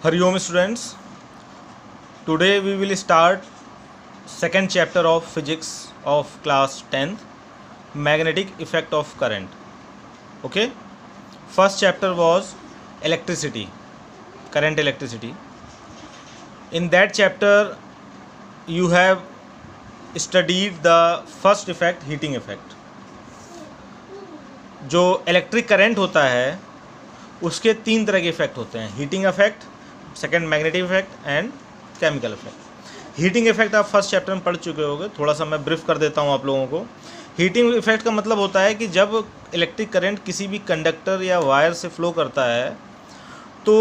Hariom students, today we will start second chapter of physics of class 10th, magnetic effect of current. Okay, first chapter was electricity, current electricity. In that chapter you have studied the first effect, heating effect. जो electric current होता है उसके तीन तरह के effect होते हैं, heating effect, second magnetic effect and chemical effect. Heating effect आप फर्स्ट चैप्टर में पढ़ चुके होंगे, थोड़ा सा मैं ब्रीफ कर देता हूँ आप लोगों को. हीटिंग इफेक्ट का मतलब होता है कि जब इलेक्ट्रिक करंट किसी भी कंडक्टर या वायर से फ्लो करता है तो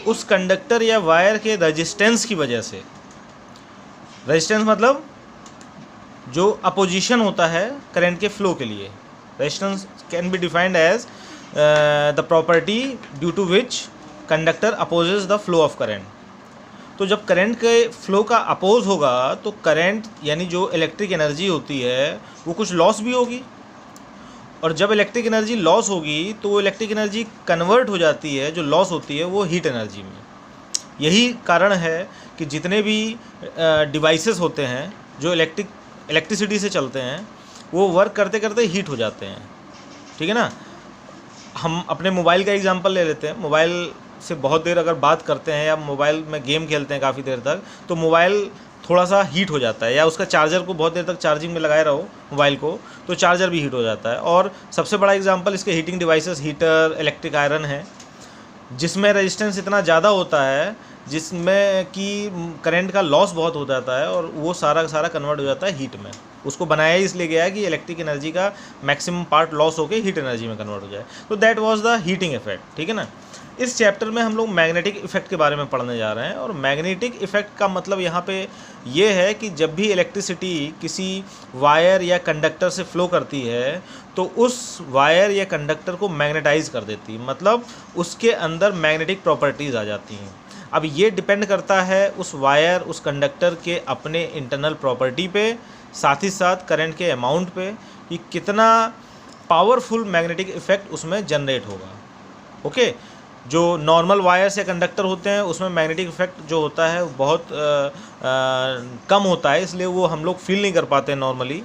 उस कंडक्टर या वायर के रेजिस्टेंस की वजह से, रेजिस्टेंस मतलब जो अपोजिशन होता है करंट के फ्लो के लिए, resistance can be defined as the property due to which conductor opposes the flow of current. तो जब करंट के फ्लो का अपोज होगा तो करंट यानी जो इलेक्ट्रिक एनर्जी होती है वो कुछ लॉस भी होगी, और जब इलेक्ट्रिक एनर्जी लॉस होगी तो वो इलेक्ट्रिक एनर्जी कन्वर्ट हो जाती है, जो लॉस होती है वो हीट एनर्जी में. यही कारण है कि जितने भी डिवाइसेस होते हैं जो इलेक्ट्रिसिटी से चलते हैं वो वर्क करते करते हीट हो जाते हैं. ठीक है ना. हम अपने मोबाइल का एग्जांपल ले लेते हैं. मोबाइल से बहुत देर अगर बात करते हैं या मोबाइल में गेम खेलते हैं काफ़ी देर तक, तो मोबाइल थोड़ा सा हीट हो जाता है, या उसका चार्जर को बहुत देर तक चार्जिंग में लगाए रहो मोबाइल को तो चार्जर भी हीट हो जाता है. और सबसे बड़ा एग्जांपल इसके heating devices, heater, electric iron है, जिसमें रेजिस्टेंस इतना ज़्यादा होता है जिसमें कि करंट का लॉस बहुत हो जाता है और वो सारा का सारा कन्वर्ट हो जाता है हीट में. उसको बनाया इसलिए गया है कि इलेक्ट्रिक एनर्जी का मैक्सिमम पार्ट लॉस होकर हीट एनर्जी में कन्वर्ट हो जाए. तो that was the heating effect. ठीक है ना. इस चैप्टर में हम लोग मैग्नेटिक इफेक्ट के बारे में पढ़ने जा रहे हैं, और मैग्नेटिक इफेक्ट का मतलब यहाँ पे ये है कि जब भी इलेक्ट्रिसिटी किसी वायर या कंडक्टर से फ्लो करती है तो उस वायर या कंडक्टर को मैग्नेटाइज कर देती है, मतलब उसके अंदर मैग्नेटिक प्रॉपर्टीज़ आ जाती हैं. अब ये डिपेंड करता है उस वायर, उस कंडक्टर के अपने इंटरनल प्रॉपर्टी पे, साथ ही साथ करंट के अमाउंट पे, कि कितना पावरफुल मैग्नेटिक इफेक्ट उसमें जनरेट होगा. ओके. जो नॉर्मल वायर्स या कंडक्टर होते हैं उसमें मैग्नेटिक इफेक्ट जो होता है बहुत कम होता है, इसलिए वो हम लोग फील नहीं कर पाते हैं नॉर्मली.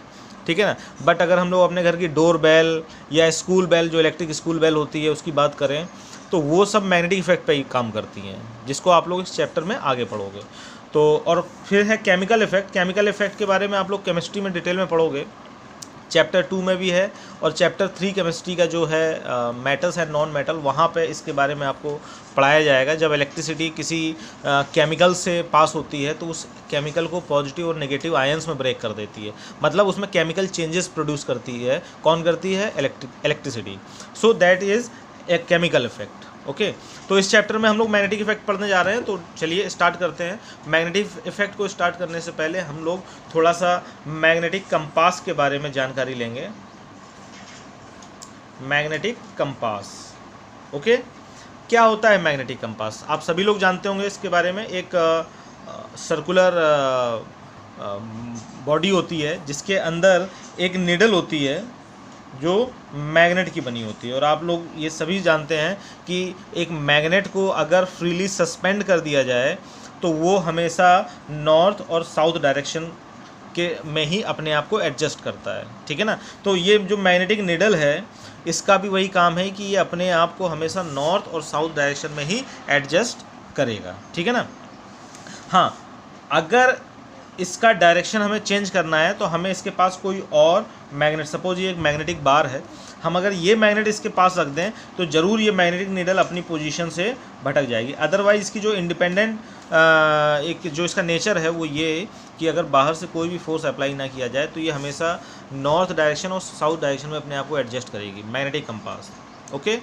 ठीक है ना. बट अगर हम लोग अपने घर की डोर बेल या स्कूल बेल, जो इलेक्ट्रिक स्कूल बेल होती है, उसकी बात करें तो वो सब मैग्नेटिक इफेक्ट पे ही काम करती हैं, जिसको आप लोग इस चैप्टर में आगे पढ़ोगे. तो और फिर है केमिकल इफेक्ट. केमिकल इफेक्ट के बारे में आप लोग केमिस्ट्री में डिटेल में पढ़ोगे, चैप्टर 2 में भी है, और चैप्टर 3 केमिस्ट्री का जो है मेटल्स एंड नॉन मेटल, वहाँ पे इसके बारे में आपको पढ़ाया जाएगा. जब इलेक्ट्रिसिटी किसी केमिकल से पास होती है तो उस केमिकल को पॉजिटिव और नेगेटिव आयंस में ब्रेक कर देती है, मतलब उसमें केमिकल चेंजेस प्रोड्यूस करती है. कौन करती है? Electricity. So that is a chemical effect. Okay. तो इस चैप्टर में हम लोग मैग्नेटिक इफेक्ट पढ़ने जा रहे हैं, तो चलिए स्टार्ट करते हैं. मैग्नेटिक इफेक्ट को स्टार्ट करने से पहले हम लोग थोड़ा सा मैग्नेटिक कंपास के बारे में जानकारी लेंगे. Magnetic compass. ओके. क्या होता है मैग्नेटिक कंपास? आप सभी लोग जानते होंगे इसके बारे में. एक सर्कुलर बॉडी होती है जिसके अंदर एक निडल होती है जो मैग्नेट की बनी होती है, और आप लोग ये सभी जानते हैं कि एक मैग्नेट को अगर फ्रीली सस्पेंड कर दिया जाए तो वो हमेशा नॉर्थ और साउथ डायरेक्शन के में ही अपने आप को एडजस्ट करता है. ठीक है ना. तो ये जो मैग्नेटिक निडल है इसका भी वही काम है कि ये अपने आप को हमेशा नॉर्थ और साउथ डायरेक्शन में ही एडजस्ट करेगा. ठीक है ना. हाँ, अगर इसका डायरेक्शन हमें चेंज करना है तो हमें इसके पास कोई और मैग्नेट, सपोज ये एक मैग्नेटिक बार है, हम अगर ये मैग्नेट इसके पास रख दें तो ज़रूर ये मैग्नेटिक नीडल अपनी पोजीशन से भटक जाएगी. अदरवाइज़ इसकी जो इंडिपेंडेंट एक जो इसका नेचर है वो ये कि अगर बाहर से कोई भी फोर्स अप्लाई ना किया जाए तो ये हमेशा नॉर्थ डायरेक्शन और साउथ डायरेक्शन में अपने आप को एडजस्ट करेगी, मैग्नेटिक कंपास. ओके.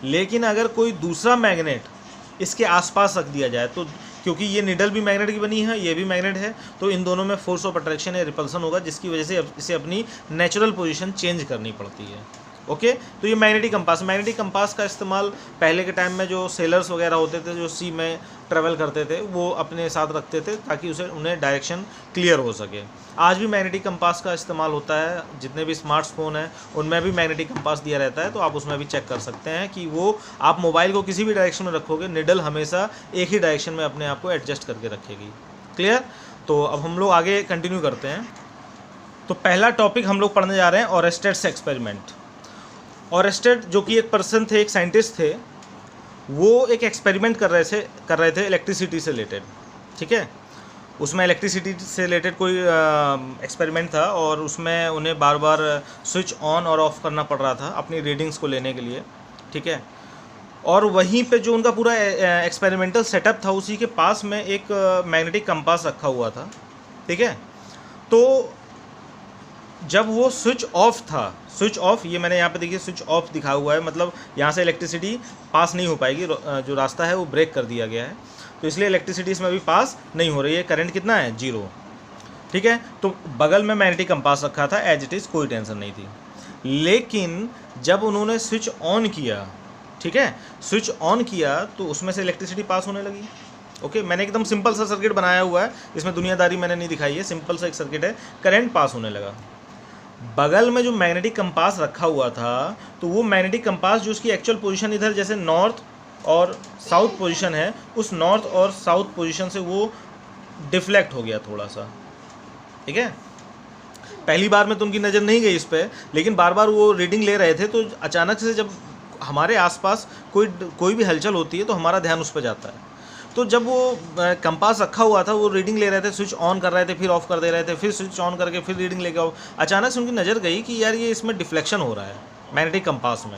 लेकिन अगर कोई दूसरा मैग्नेट इसके आसपास रख दिया जाए तो, क्योंकि ये निडल भी मैग्नेट की बनी है, ये भी मैग्नेट है, तो इन दोनों में फोर्स ऑफ अट्रैक्शन या रिपल्सन होगा, जिसकी वजह से इसे अपनी नेचुरल पोजीशन चेंज करनी पड़ती है. ओके तो ये मैग्नेटिक कंपास का इस्तेमाल पहले के टाइम में जो सेलर्स वगैरह होते थे जो सी में ट्रेवल करते थे वो अपने साथ रखते थे ताकि उन्हें डायरेक्शन क्लियर हो सके। आज भी मैग्नेटिक कंपास का इस्तेमाल होता है, जितने भी स्मार्टफोन हैं उनमें भी मैग्नेटिक कंपास दिया रहता है, तो आप उसमें भी चेक कर सकते हैं कि वो आप मोबाइल को किसी भी डायरेक्शन में रखोगे, निडल हमेशा एक ही डायरेक्शन में अपने आप को एडजस्ट करके रखेगी। क्लियर? तो अब हम लोग आगे कंटिन्यू करते हैं। तो पहला टॉपिक हम लोग पढ़ने जा रहे हैं ओरेस्टेड एक्सपेरिमेंट। ओरेस्टेड जो कि एक पर्सन थे, एक साइंटिस्ट थे, वो एक एक्सपेरिमेंट कर रहे थे इलेक्ट्रिसिटी से रिलेटेड। ठीक है, उसमें इलेक्ट्रिसिटी से रिलेटेड कोई एक्सपेरिमेंट था और उसमें उन्हें बार बार स्विच ऑन और ऑफ करना पड़ रहा था अपनी रीडिंग्स को लेने के लिए। ठीक है, और वहीं पे जो उनका पूरा एक्सपेरिमेंटल सेटअप था उसी के पास में एक मैग्नेटिक कंपास रखा हुआ था। ठीक है, तो जब वो स्विच ऑफ था, स्विच ऑफ, ये मैंने यहाँ पे देखिए स्विच ऑफ दिखा हुआ है, मतलब यहाँ से इलेक्ट्रिसिटी पास नहीं हो पाएगी, जो रास्ता है वो ब्रेक कर दिया गया है, तो इसलिए इलेक्ट्रिसिटी इसमें अभी पास नहीं हो रही है। करंट कितना है? 0। ठीक है, तो बगल में मैग्नेटिक कंपास रखा था एज इट इज़, कोई टेंशन नहीं थी। लेकिन जब उन्होंने स्विच ऑन किया, ठीक है, स्विच ऑन किया तो उसमें से इलेक्ट्रिसिटी पास होने लगी। ओके, मैंने एकदम सिंपल सा सर्किट बनाया हुआ है, इसमें दुनियादारी मैंने नहीं दिखाई है, सिंपल सा एक सर्किट है, करंट पास होने लगा। बगल में जो मैग्नेटिक कंपास रखा हुआ था, तो वो मैग्नेटिक कंपास जो उसकी एक्चुअल पोजीशन इधर जैसे नॉर्थ और साउथ पोजीशन है, उस नॉर्थ और साउथ पोजीशन से वो डिफ्लेक्ट हो गया थोड़ा सा। ठीक है, पहली बार में तो उनकी नज़र नहीं गई इस पर, लेकिन बार बार वो रीडिंग ले रहे थे, तो अचानक से जब हमारे आसपास कोई भी हलचल होती है तो हमारा ध्यान उस पर जाता है। तो जब वो कंपास रखा हुआ था, वो रीडिंग ले रहे थे, स्विच ऑन कर रहे थे, फिर ऑफ कर दे रहे थे, फिर स्विच ऑन करके फिर रीडिंग लेके आओ, अचानक से उनकी नज़र गई कि यार ये इसमें डिफ्लेक्शन हो रहा है मैग्नेटिक कंपास में।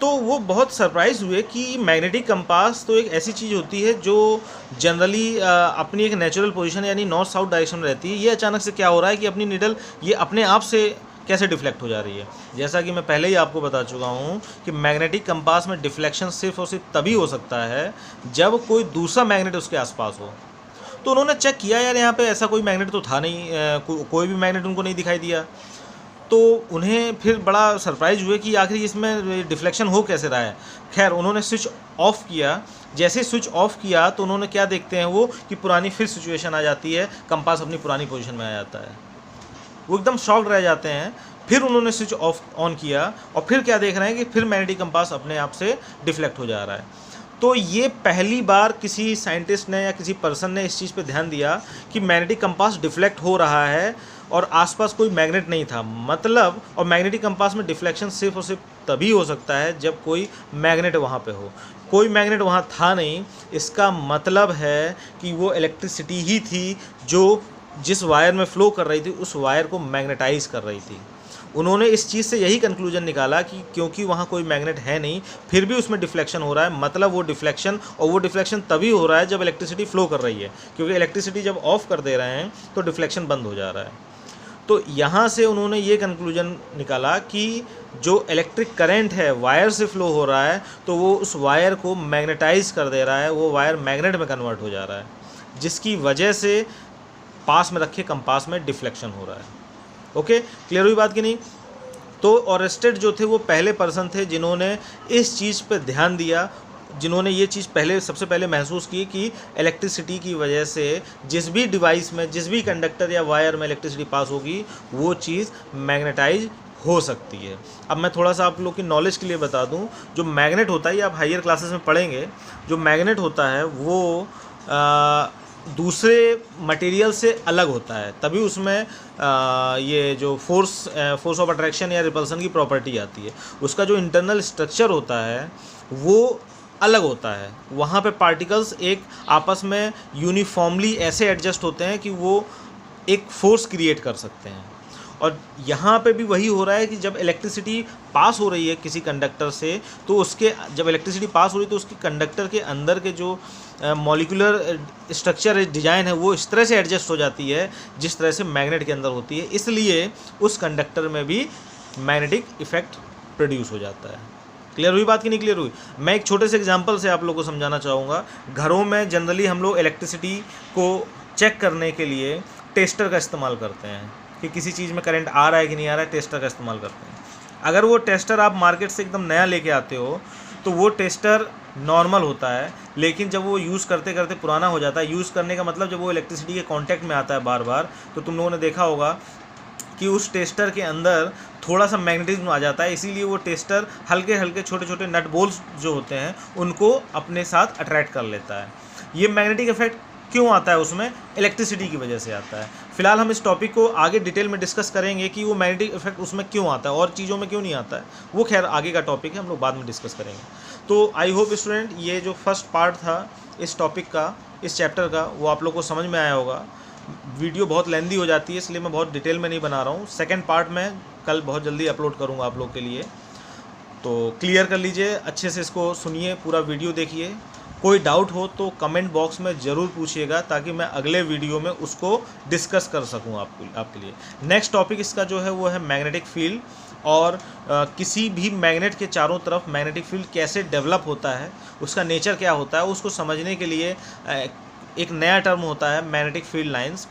तो वो बहुत सरप्राइज हुए कि मैग्नेटिक कंपास तो एक ऐसी चीज़ होती है जो जनरली अपनी एक नेचुरल पोजीशन यानी नॉर्थ साउथ डायरेक्शन में रहती है, ये अचानक से क्या हो रहा है कि अपनी निडल ये अपने आप से कैसे डिफ्लेक्ट हो जा रही है। जैसा कि मैं पहले ही आपको बता चुका हूँ कि मैग्नेटिक कंपास में डिफ्लेक्शन सिर्फ और सिर्फ तभी हो सकता है जब कोई दूसरा मैग्नेट उसके आसपास हो। तो उन्होंने चेक किया, यार यहाँ पे ऐसा कोई मैग्नेट तो था नहीं, कोई भी मैग्नेट उनको नहीं दिखाई दिया। तो उन्हें फिर बड़ा सरप्राइज हुए कि आखिर इसमें डिफ्लेक्शन हो कैसे रहा है। खैर, उन्होंने स्विच ऑफ किया। जैसे स्विच ऑफ किया तो उन्होंने क्या देखते हैं वो कि पुरानी फिर सिचुएशन आ जाती है, कंपास अपनी पुरानी पोजीशन में आ जाता है। वो एकदम शॉक्ड रह जाते हैं। फिर उन्होंने स्विच ऑफ ऑन किया और फिर क्या देख रहे हैं कि फिर मैग्नेटिक कंपास अपने आप से डिफ्लेक्ट हो जा रहा है। तो ये पहली बार किसी साइंटिस्ट ने या किसी पर्सन ने इस चीज़ पे ध्यान दिया कि मैग्नेटिक कंपास डिफ्लेक्ट हो रहा है और आसपास कोई मैग्नेट नहीं था, मतलब, और मैग्नेटिक कंपास में डिफ्लेक्शन सिर्फ और सिर्फ तभी हो सकता है जब कोई मैग्नेट वहाँ पे हो। कोई मैग्नेट वहाँ था नहीं, इसका मतलब है कि वो इलेक्ट्रिसिटी ही थी जो जिस वायर में फ़्लो कर रही थी उस वायर को मैग्नेटाइज कर रही थी। उन्होंने इस चीज़ से यही कंक्लूजन निकाला कि क्योंकि वहाँ कोई मैग्नेट है नहीं फिर भी उसमें डिफ्लेक्शन हो रहा है, मतलब वो डिफ्लेक्शन तभी हो रहा है जब इलेक्ट्रिसिटी फ़्लो कर रही है, क्योंकि इलेक्ट्रिसिटी जब ऑफ कर दे रहे हैं तो डिफ्लेक्शन बंद हो जा रहा है। तो यहाँ से उन्होंने ये कंक्लूजन निकाला कि जो इलेक्ट्रिक करंट है वायर से फ़्लो हो रहा है तो वो उस वायर को मैग्नेटाइज कर दे रहा है, वो वायर मैग्नेट में कन्वर्ट हो जा रहा है, जिसकी वजह से पास में रखे कंपास में डिफ्लेक्शन हो रहा है। ओके, क्लियर हुई बात कि नहीं? तो ओरेस्टेड जो थे वो पहले पर्सन थे जिन्होंने इस चीज़ पे ध्यान दिया, जिन्होंने ये चीज़ सबसे पहले महसूस की कि इलेक्ट्रिसिटी की वजह से जिस भी डिवाइस में, जिस भी कंडक्टर या वायर में इलेक्ट्रिसिटी पास होगी वो चीज़ मैग्नेटाइज हो सकती है। अब मैं थोड़ा सा आप लोग की नॉलेज के लिए बता दूं, जो मैग्नेट होता है, ये आप हायर क्लासेस में पढ़ेंगे, जो मैग्नेट होता है वो दूसरे मटेरियल से अलग होता है, तभी उसमें ये जो फोर्स ऑफ अट्रैक्शन या रिपल्सन की प्रॉपर्टी आती है। उसका जो इंटरनल स्ट्रक्चर होता है वो अलग होता है। वहाँ पे पार्टिकल्स एक आपस में यूनिफॉर्मली ऐसे एडजस्ट होते हैं कि वो एक फोर्स क्रिएट कर सकते हैं। और यहाँ पे भी वही हो रहा है कि जब इलेक्ट्रिसिटी पास हो रही है किसी कंडक्टर से, तो जब इलेक्ट्रिसिटी पास हो रही है तो उसकी कंडक्टर के अंदर के जो मॉलिक्यूलर स्ट्रक्चर डिज़ाइन है वो इस तरह से एडजस्ट हो जाती है जिस तरह से मैग्नेट के अंदर होती है, इसलिए उस कंडक्टर में भी मैग्नेटिक इफेक्ट प्रोड्यूस हो जाता है। क्लियर हुई बात कि नहीं क्लियर हुई? मैं एक छोटे से एग्जांपल से आप लोगों को समझाना चाहूँगा। घरों में जनरली हम लोग इलेक्ट्रिसिटी को चेक करने के लिए टेस्टर का इस्तेमाल करते हैं कि किसी चीज़ में करंट आ रहा है कि नहीं आ रहा है, टेस्टर का इस्तेमाल करते हैं। अगर वो टेस्टर आप मार्केट से एकदम नया लेके आते हो तो वो टेस्टर नॉर्मल होता है, लेकिन जब वो यूज़ करते करते पुराना हो जाता है, यूज़ करने का मतलब जब वो इलेक्ट्रिसिटी के कांटेक्ट में आता है बार बार, तो तुम लोगों ने देखा होगा कि उस टेस्टर के अंदर थोड़ा सा मैग्नेटिज्म आ जाता है, इसीलिए वो टेस्टर हल्के हल्के छोटे छोटे नट बोल्स जो होते हैं उनको अपने साथ अट्रैक्ट कर लेता है। ये मैग्नेटिक इफेक्ट क्यों आता है उसमें? इलेक्ट्रिसिटी की वजह से आता है। फिलहाल हम इस टॉपिक को आगे डिटेल में डिस्कस करेंगे कि वो मैग्नेटिक इफेक्ट उसमें क्यों आता है और चीज़ों में क्यों नहीं आता है, वो खैर आगे का टॉपिक है, हम लोग बाद में डिस्कस करेंगे। तो आई होप स्टूडेंट ये जो फर्स्ट पार्ट था इस टॉपिक का, इस चैप्टर का, वो आप लोग को समझ में आया होगा। वीडियो बहुत लेंदी हो जाती है इसलिए मैं बहुत डिटेल में नहीं बना रहा हूँ। सेकेंड पार्ट में कल बहुत जल्दी अपलोड करूँगा आप लोग के लिए, तो क्लियर कर लीजिए, अच्छे से इसको सुनिए, पूरा वीडियो देखिए। कोई डाउट हो तो कमेंट बॉक्स में ज़रूर पूछिएगा ताकि मैं अगले वीडियो में उसको डिस्कस कर सकूं आपके लिए। नेक्स्ट टॉपिक इसका जो है वो है मैग्नेटिक फील्ड, और किसी भी मैग्नेट के चारों तरफ मैग्नेटिक फील्ड कैसे डेवलप होता है, उसका नेचर क्या होता है, उसको समझने के लिए एक नया टर्म होता है मैग्नेटिक फील्ड लाइंस।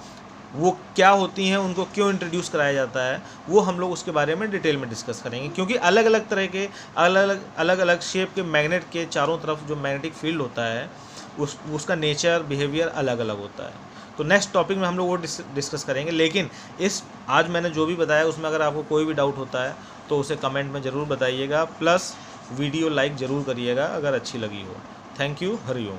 वो क्या होती हैं, उनको क्यों इंट्रोड्यूस कराया जाता है, वो हम लोग उसके बारे में डिटेल में डिस्कस करेंगे, क्योंकि अलग अलग तरह के अलग अलग शेप के मैग्नेट के चारों तरफ जो मैग्नेटिक फील्ड होता है उसका नेचर बिहेवियर अलग अलग होता है। तो नेक्स्ट टॉपिक में हम लोग वो डिस्कस करेंगे। लेकिन आज मैंने जो भी बताया उसमें अगर आपको कोई भी डाउट होता है तो उसे कमेंट में ज़रूर बताइएगा, प्लस वीडियो लाइक ज़रूर करिएगा अगर अच्छी लगी हो। Thank you, Hariom.